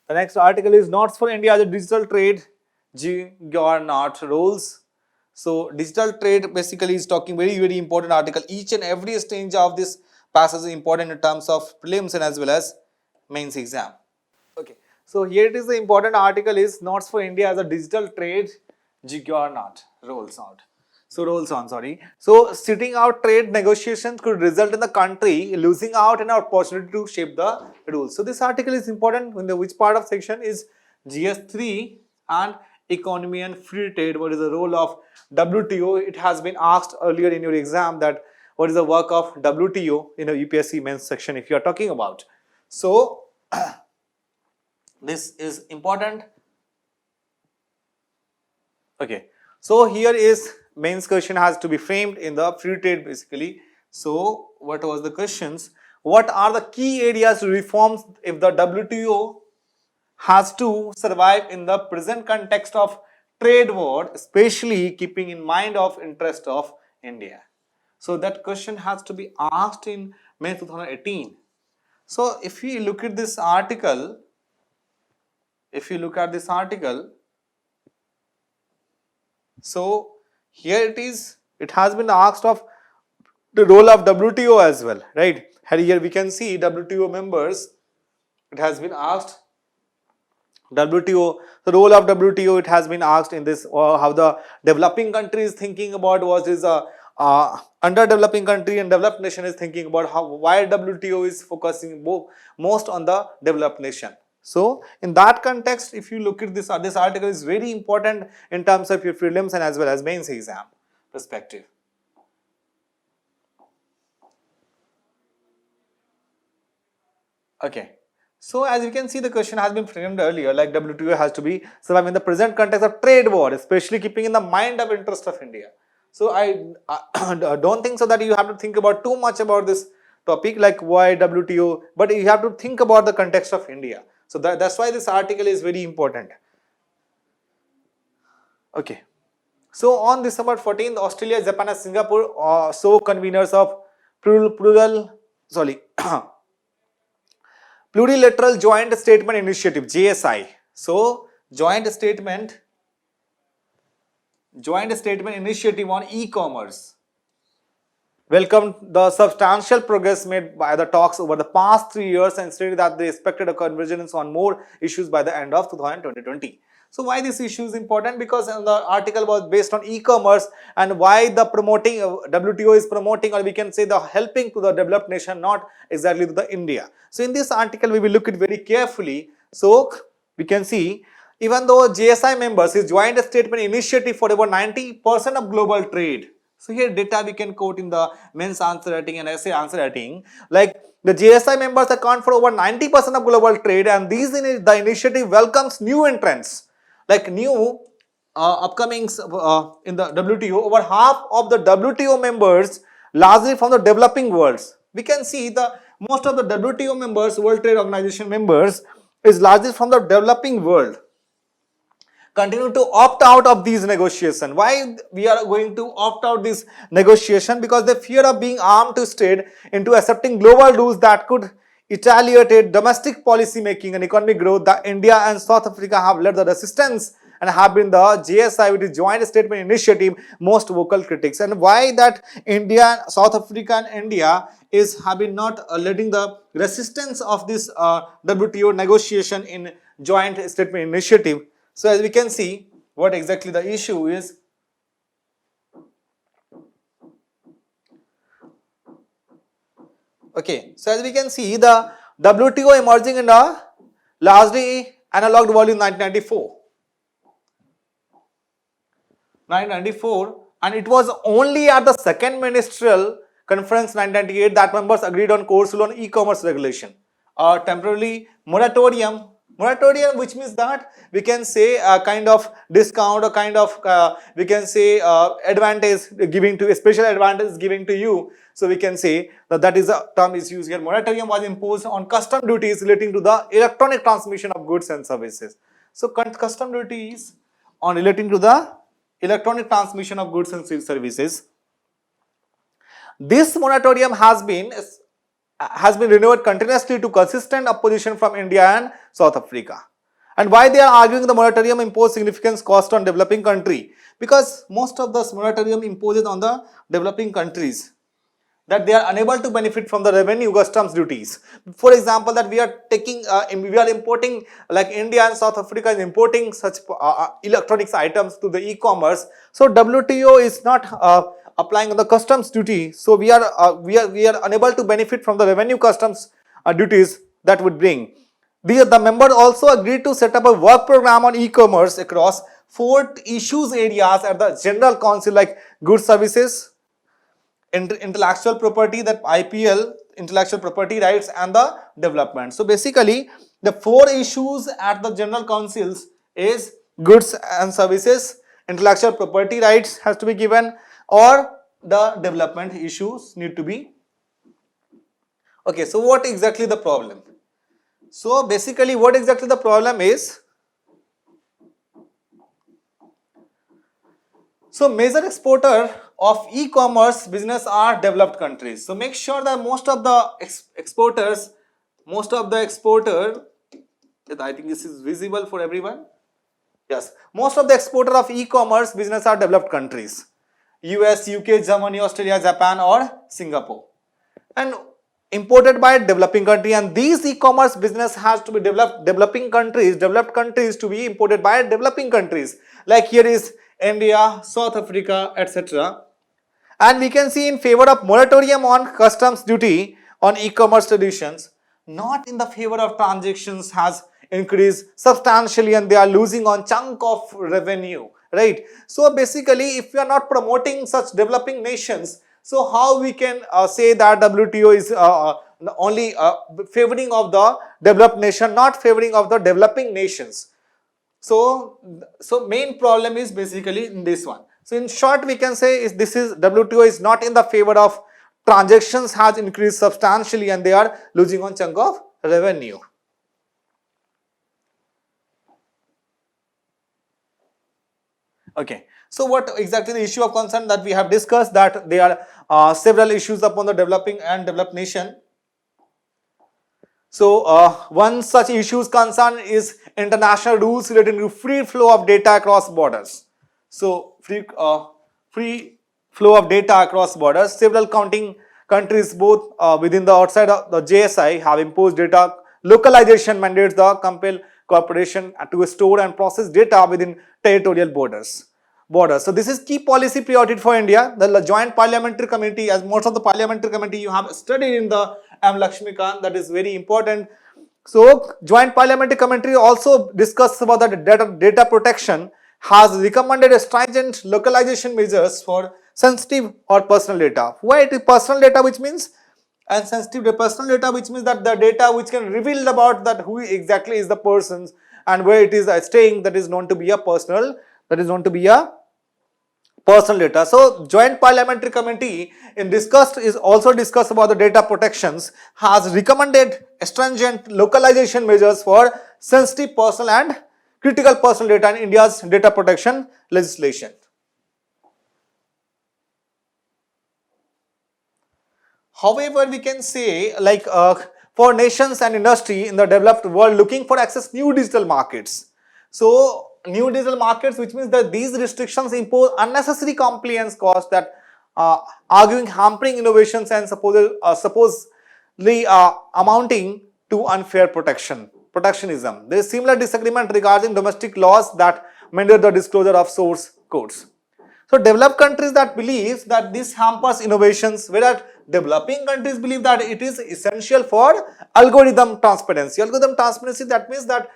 The next article is Norms for India as a Digital Trade Juggernaut Rules. So digital trade basically is talking very important article. Each and every stage of this passage is important in terms of prelims and as well as mains exam. Okay, so here it is, the important article is Norms for India as a Digital Trade Juggernaut rolls out. So sitting out trade negotiations could result in the country losing out an opportunity to shape the rules. So this article is important in the which part of section is GS3 and economy and free trade. What is the role of WTO? It has been asked earlier in your exam that what is the work of WTO in a UPSC mains section if you are talking about. So this is important. Okay, so here is mains question has to be framed in the free trade basically. So what was the questions? What are the key areas to reforms if the WTO has to survive in the present context of trade war, especially keeping in mind of interest of India? So that question has to be asked in May 2018. So if you look at this article, so here it is, it has been asked of the role of WTO as well, right? Here we can see WTO members, it has been asked WTO, the role of WTO, it has been asked in this, how the developing country is thinking about what is a underdeveloping country and developed nation is thinking about why WTO is focusing most on the developed nation. So in that context, if you look at this article is very important in terms of your prelims and as well as mains exam perspective. Okay. So as you can see, the question has been framed earlier, like WTO has to be survive in the present context of trade war, especially keeping in the mind of interest of India. So I don't think so that you have to think about too much about this topic like why WTO, but you have to think about the context of India. So that's why this article is very important. Okay. So on December 14th, Australia, Japan and Singapore so conveners of Plurilateral Joint Statement Initiative, JSI. So joint statement initiative on e-commerce welcomed the substantial progress made by the talks over the past 3 years and stated that they expected a convergence on more issues by the end of 2020. So why this issue is important? Because the article was based on e-commerce and why the promoting WTO is promoting, or we can say the helping to the developed nation, not exactly to the India. So in this article we will look at very carefully. So we can see even though JSI members is joint statement initiative for about 90% of global trade. So here data we can quote in the mains answer writing and essay answer writing, like the JSI members account for over 90% of global trade, and the initiative welcomes new entrants like new upcomings in the WTO. Over half of the WTO members largely from the developing worlds. We can see the most of the WTO members, World Trade Organization members, is largely from the developing world, continue to opt out of these negotiations. Why we are going to opt out this negotiation? Because they fear of being armed to state into accepting global rules that could retaliate domestic policy making and economic growth. The India and South Africa have led the resistance and have been the JSI, which is Joint Statement Initiative, most vocal critics. And why that India, South Africa and India have been not leading the resistance of this WTO negotiation in Joint Statement Initiative? So as we can see, what exactly the issue is. Okay, so as we can see, the WTO emerging in a largely analog world in 1994, and it was only at the second ministerial conference 1998 that members agreed on course rule on e-commerce regulation, a temporary moratorium, which means that we can say a kind of discount, or kind of we can say advantage giving to, a special advantage giving to you. So we can say that is a term is used here. Moratorium was imposed on custom duties relating to the electronic transmission of goods and services. So custom duties on relating to the electronic transmission of goods and services. This moratorium has been renewed continuously to consistent opposition from India and South Africa. And why they are arguing the moratorium impose significant cost on developing country? Because most of this moratorium imposes on the developing countries, that they are unable to benefit from the revenue customs duties. For example, that we are taking, we are importing, like India and South Africa is importing such electronics items to the e-commerce. So WTO is not applying the customs duty. So we are unable to benefit from the revenue customs duties that would bring. The members also agreed to set up a work program on e-commerce across 4 issues areas at the General Council, like goods services, intellectual property, that IPL, intellectual property rights, and the development. So basically, the 4 issues at the General Councils is goods and services, intellectual property rights has to be given, or the development issues need to be. Okay, so what exactly the problem? So basically, what exactly the problem is? So major exporter of e-commerce business are developed countries. So make sure that most of the exporter, I think this is visible for everyone. Yes, most of the exporter of e-commerce business are developed countries. US, UK, Germany, Australia, Japan, or Singapore. And imported by developing country, and these e-commerce business has to be developed countries to be imported by developing countries. Like here is India, South Africa, etc. And we can see in favor of moratorium on customs duty on e-commerce solutions, not in the favor of transactions has increased substantially, and they are losing on chunk of revenue, right? So basically, if we are not promoting such developing nations, so how we can say that WTO is only favoring of the developed nation, not favoring of the developing nations? So main problem is basically in this one. So in short, we can say is this is WTO is not in the favor of transactions has increased substantially, and they are losing on chunk of revenue. Okay. So what exactly the issue of concern that we have discussed, that there are several issues upon the developing and developed nation. So one such issues concern is international rules relating to free flow of data across borders. So free flow of data across borders. Several counting countries both within the outside of the JSI have imposed data localization mandates the compel corporation to store and process data within territorial borders. So this is key policy priority for India. The Joint Parliamentary Committee, as most of the Parliamentary Committee you have studied in the M. Lakshmikant, that is very important. So Joint Parliamentary Committee also discussed about the data protection, has recommended stringent localization measures for sensitive or personal data. Why it is personal data, which means, and sensitive personal data, which means that the data which can reveal about that who exactly is the persons and where it is staying, that is known to be a personal data. So Joint Parliamentary Committee is also discussed about the data protections, has recommended stringent localization measures for sensitive personal and critical personal data in India's data protection legislation. However, we can say, like for nations and industry in the developed world looking for access new digital markets. So new digital markets, which means that these restrictions impose unnecessary compliance costs that arguing hampering innovations and supposedly amounting to unfair protectionism. There is similar disagreement regarding domestic laws that mandate the disclosure of source codes. So developed countries that believe that this hampers innovations, whereas developing countries believe that it is essential for algorithm transparency. Algorithm transparency, that means that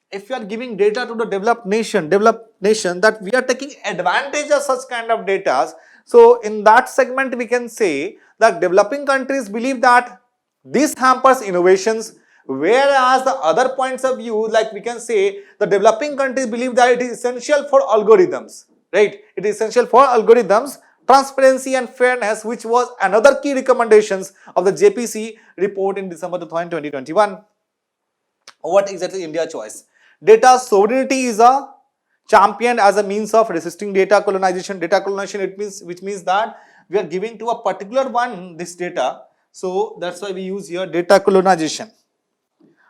if you are giving data to the developed nation, that we are taking advantage of such kind of data. So in that segment, we can say that developing countries believe that this hampers innovations, whereas the other points of view, like we can say, the developing countries believe that it is essential for algorithms, right? It is essential for algorithms, transparency and fairness, which was another key recommendations of the JPC report in December 2021. What exactly India choice? Data sovereignty is a championed as a means of resisting data colonization. Data colonization, which means that we are giving to a particular one this data. So that's why we use here data colonization,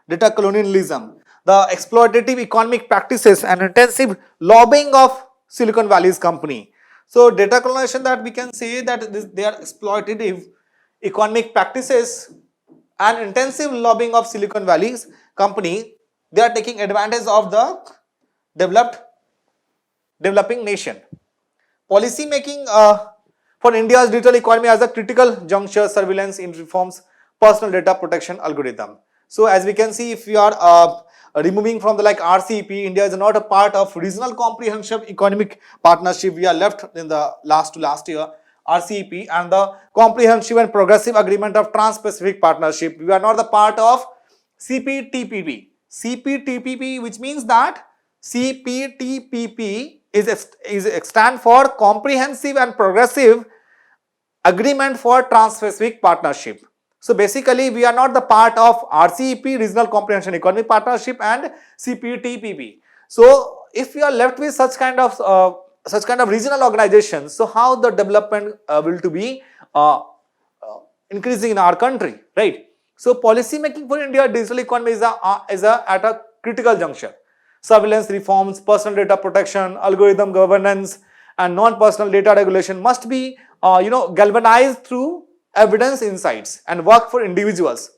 data colonialism. the exploitative economic practices and intensive lobbying of Silicon Valley's company. So data colonization, that we can say that they are exploitative economic practices and intensive lobbying of Silicon Valley's company. They are taking advantage of the developing nation. Policy making for India's digital economy as a critical juncture, surveillance in reforms, personal data protection algorithm. So as we can see, if we are removing from the like RCEP, India is not a part of regional comprehensive economic partnership. We are left in the last year, RCEP, and the comprehensive and progressive agreement of trans-Pacific partnership. We are not the part of CPTPP. CPTPP, which means that CPTPP is stand for Comprehensive and Progressive Agreement for Trans-Pacific Partnership. So basically, we are not the part of RCEP, Regional Comprehensive Economic Partnership, and CPTPP. So if we are left with such kind of regional organizations, so how the development will to be increasing in our country, right? So policy making for India digital economy is at a critical juncture. Surveillance reforms, personal data protection, algorithm governance, and non-personal data regulation must be galvanized through evidence insights and work for individuals,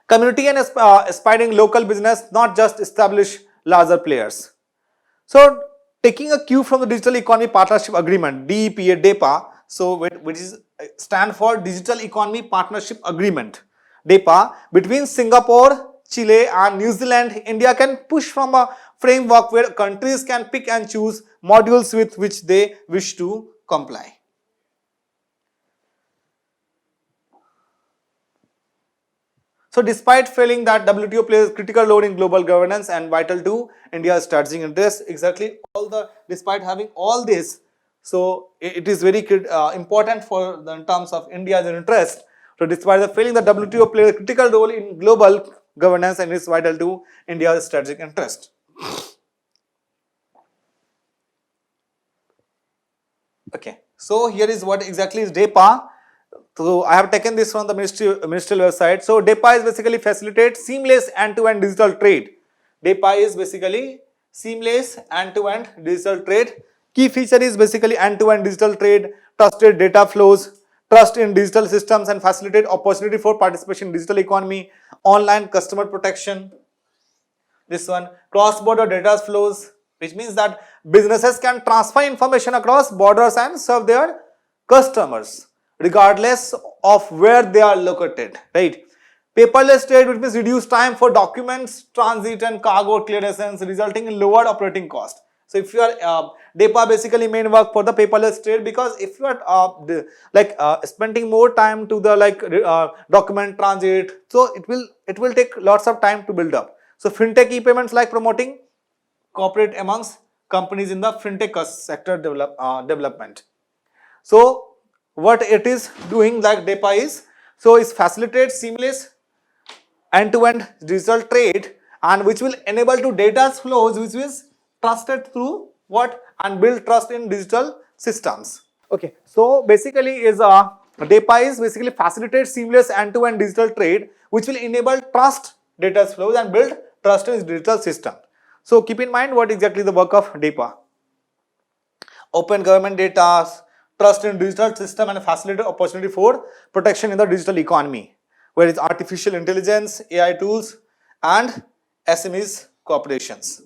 community, and aspiring local business, not just established larger players. So taking a cue from the Digital Economy Partnership Agreement, DEPA, so which is stand for Digital Economy Partnership Agreement, DEPA, between Singapore, Chile, and New Zealand, India can push from a framework where countries can pick and choose modules with which they wish to comply. So despite feeling that WTO plays a critical role in global governance and vital to India's strategic interests, despite having all this, so it is very important for in terms of India's interest. So despite the feeling that WTO plays a critical role in global governance and is vital to India's strategic interest. Okay, so here is what exactly is DEPA. So I have taken this from the ministerial website. So DEPA is basically facilitate seamless end-to-end digital trade. DEPA is basically seamless end-to-end digital trade. Key feature is basically end-to-end digital trade, trusted data flows, trust in digital systems, and facilitate opportunity for participation in digital economy, online customer protection. This one, cross-border data flows, which means that businesses can transfer information across borders and serve their customers regardless of where they are located, right? Paperless trade, which means reduced time for documents transit and cargo clearances, resulting in lower operating cost. So if you are DEPA basically main work for the paperless trade, because if you are spending more time to the document transit, so it will take lots of time to build up. So fintech e-payments like promoting cooperate amongst companies in the fintech sector development. So what it is doing like DEPA is, so it facilitates seamless end-to-end digital trade, and which will enable to data flows which is trusted through what and build trust in digital systems. Okay, so basically is DEPA is basically facilitates seamless end-to-end digital trade, which will enable trust data flows and build trust in digital system. So keep in mind what exactly the work of DEPA. Open government data, trust in digital system, and facilitate opportunity for protection in the digital economy, where is artificial intelligence, AI tools, and SMEs cooperations.